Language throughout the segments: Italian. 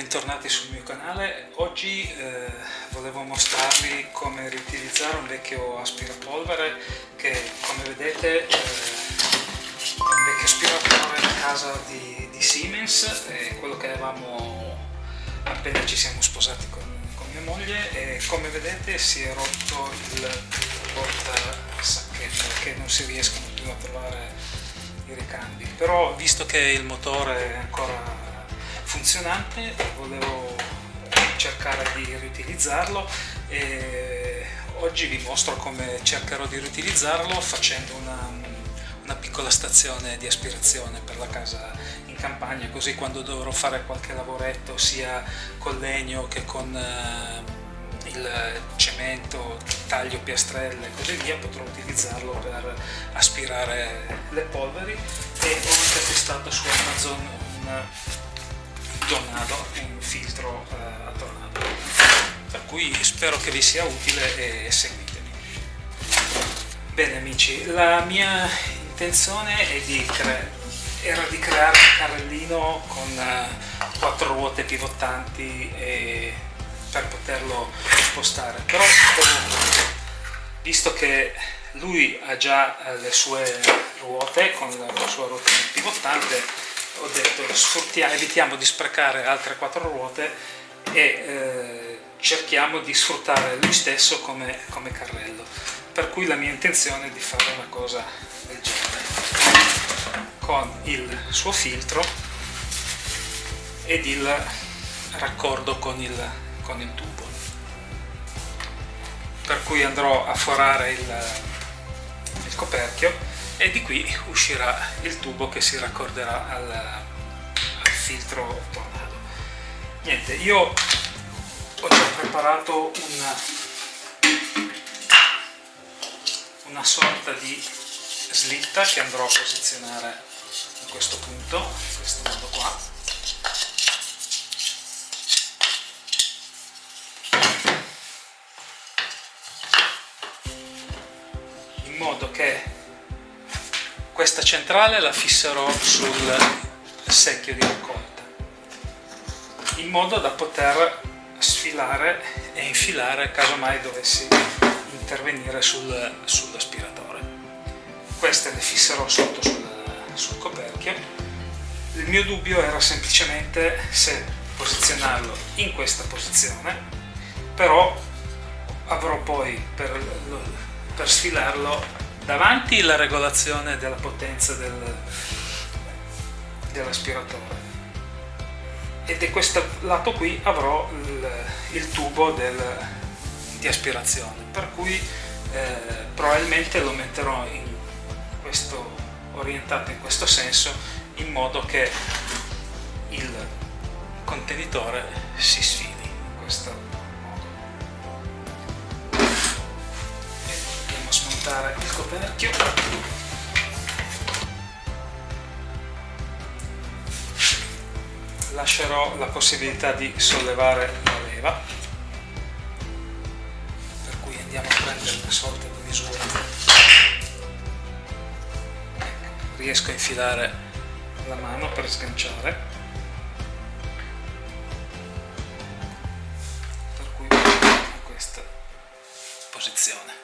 bentornati sul mio canale. Oggi volevo mostrarvi come riutilizzare un vecchio aspirapolvere che, come vedete, è un vecchio aspiratore da casa di Siemens, è quello che avevamo appena ci siamo sposati con mia moglie, e come vedete si è rotto il portasacchetto, che non si riescono più a trovare i ricambi, però visto che il motore è ancora funzionante volevo cercare di riutilizzarlo, e oggi vi mostro come cercherò di riutilizzarlo facendo una piccola stazione di aspirazione per la casa in campagna, così quando dovrò fare qualche lavoretto sia col legno che con il cemento, taglio piastrelle e così via, potrò utilizzarlo per aspirare le polveri. E ho anche acquistato su Amazon un tornado, un filtro a tornado, per cui spero che vi sia utile e seguitemi. Bene amici, la mia intenzione era di creare un carrellino con 4 ruote pivottanti per poterlo spostare, però visto che lui ha già le sue ruote con la sua ruota pivottante, ho detto evitiamo di sprecare altre 4 ruote e cerchiamo di sfruttare lui stesso come carrello, per cui la mia intenzione è di fare una cosa del genere con il suo filtro ed il raccordo con il tubo, per cui andrò a forare il coperchio e di qui uscirà il tubo che si raccorderà al filtro tornado. Niente, io ho già preparato una sorta di slitta che andrò a posizionare in questo punto, in questo modo qua. In modo che questa centrale la fisserò sul secchio di raccolta, in modo da poter sfilare e infilare casomai dovessi intervenire sull'aspiratore. Queste le fisserò sotto sul coperchio. Il mio dubbio era semplicemente se posizionarlo in questa posizione, però avrò poi per sfilarlo davanti la regolazione della potenza dell'aspiratore, e di questo lato qui avrò il tubo di aspirazione, per cui probabilmente lo metterò orientato in questo senso, in modo che il contenitore si sfili in questo modo. Andiamo a smontare il coperchio. Lascerò la possibilità di sollevare la leva, per cui andiamo a prendere una sorta di misura. Riesco a infilare la mano per sganciare, per cui in questa posizione.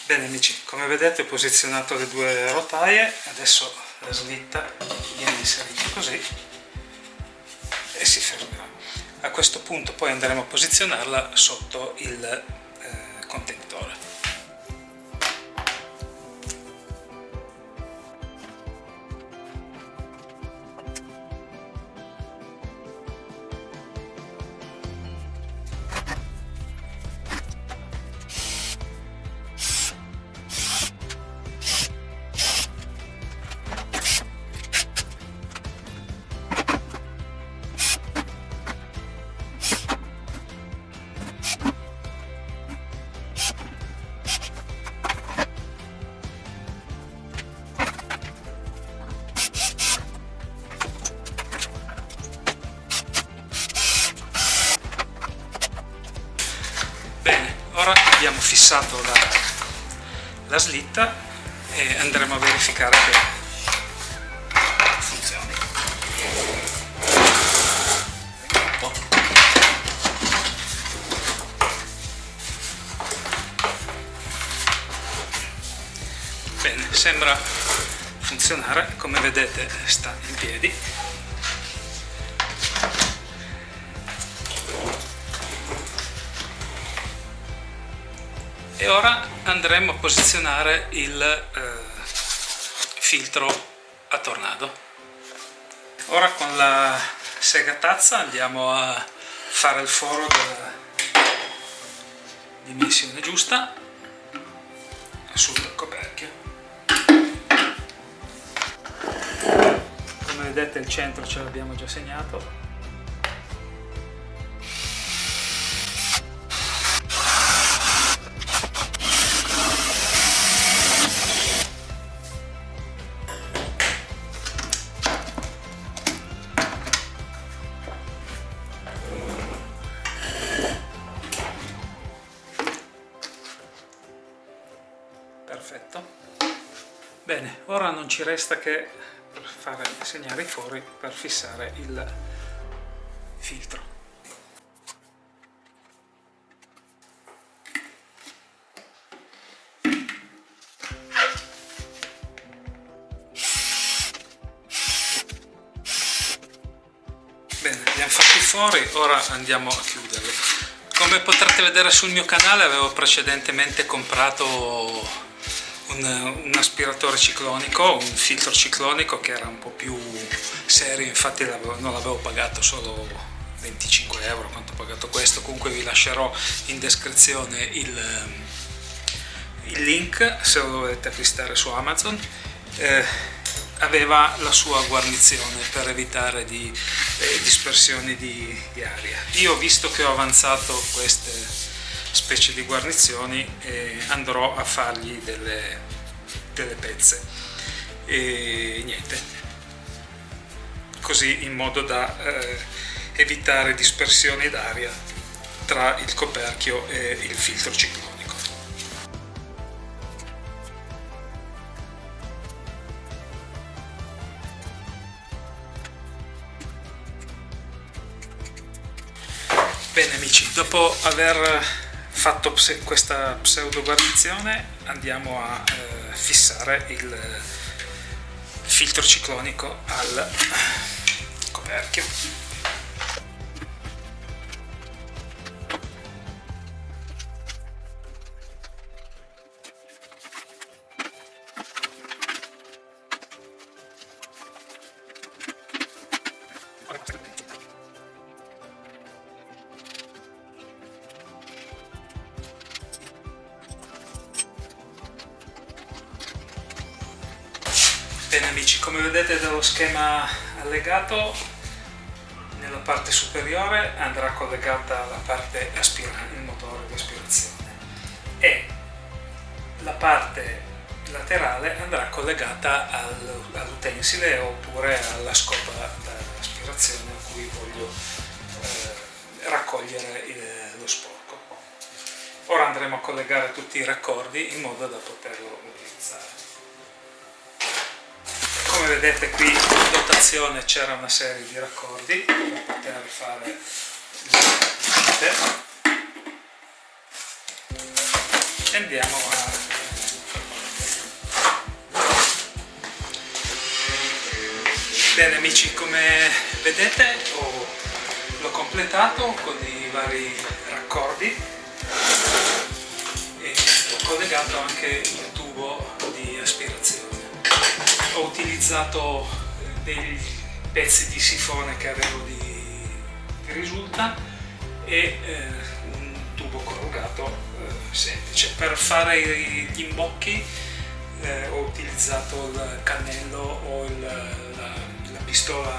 Bene amici, come vedete ho posizionato le 2 rotaie, adesso la slitta viene inserita così e si fermerà. A questo punto poi andremo a posizionarla sotto il contenitore. ora abbiamo fissato la slitta e andremo a verificare che funzioni. Bene, sembra funzionare, come vedete sta in piedi. E ora andremo a posizionare il filtro a tornado. Ora con la segatazza andiamo a fare il foro della dimensione giusta sul coperchio. Come vedete il centro ce l'abbiamo già segnato. Perfetto. Bene, ora non ci resta che fare segnare i fori per fissare il filtro. Bene, abbiamo fatto i fori, ora andiamo a chiuderli. Come potrete vedere sul mio canale avevo precedentemente comprato un aspiratore ciclonico, un filtro ciclonico che era un po' più serio, infatti non l'avevo pagato, solo 25 euro quanto ho pagato questo. Comunque vi lascerò in descrizione il link se lo volete acquistare su Amazon. Aveva la sua guarnizione per evitare dispersioni di aria. Io, visto che ho avanzato queste specie di guarnizioni, andrò a fargli delle pezze e niente, così in modo da evitare dispersioni d'aria tra il coperchio e il filtro ciclonico. Bene amici, dopo aver fatto questa pseudo guarnizione andiamo a fissare il filtro ciclonico al coperchio. Bene amici, come vedete dallo schema allegato, nella parte superiore andrà collegata la parte il motore di aspirazione e la parte laterale andrà collegata all'utensile oppure alla scopa d'aspirazione a cui voglio raccogliere lo sporco. Ora andremo a collegare tutti i raccordi in modo da poterlo utilizzare. Come vedete qui in dotazione c'era una serie di raccordi per poter fare le vite e andiamo a bene amici, come vedete l'ho completato con i vari raccordi e ho collegato anche il tubo di aspirazione. Ho utilizzato dei pezzi di sifone che avevo di risulta e un tubo corrugato semplice. Per fare gli imbocchi ho utilizzato il cannello o la pistola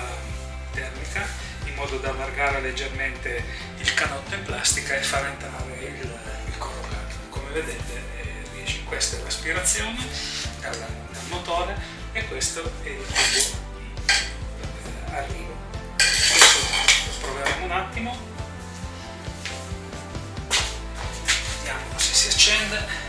termica in modo da allargare leggermente il canotto in plastica e far entrare il corrugato. Come vedete questa è l'aspirazione al motore e questo è il tubo arrivo. Adesso lo proveremo un attimo, vediamo accende.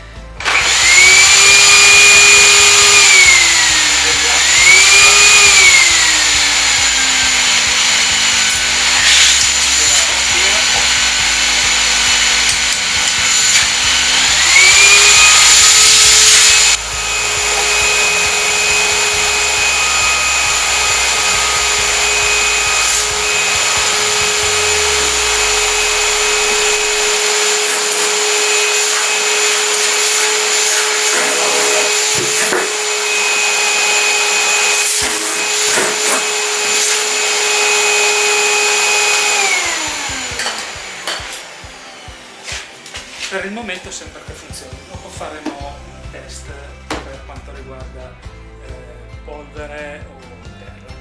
Per il momento sembra che funzioni, dopo faremo un test per quanto riguarda polvere o terra.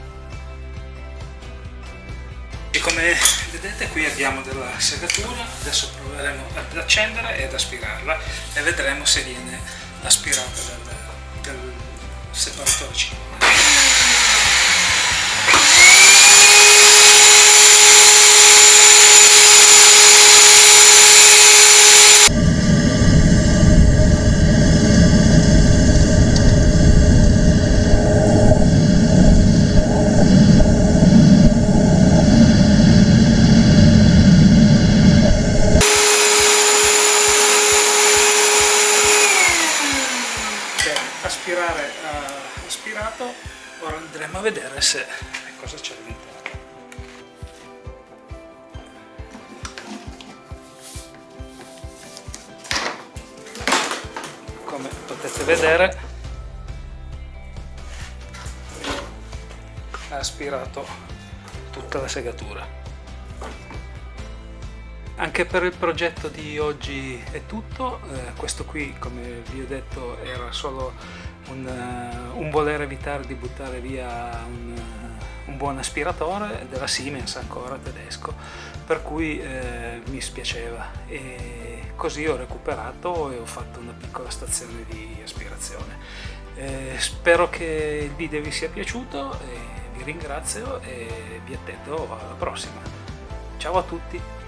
E come vedete qui abbiamo della segatura, adesso proveremo ad accendere ed aspirarla e vedremo se viene aspirata dal separatore cingolare. Aspirare ha aspirato, ora andremo a vedere se cosa c'è all'interno. Come potete vedere ha aspirato tutta la segatura. Anche per il progetto di oggi è tutto, questo qui come vi ho detto era solo un voler evitare di buttare via un buon aspiratore della Siemens ancora tedesco, per cui mi spiaceva e così ho recuperato e ho fatto una piccola stazione di aspirazione. Spero che il video vi sia piaciuto, vi ringrazio e vi attendo alla prossima. Ciao a tutti!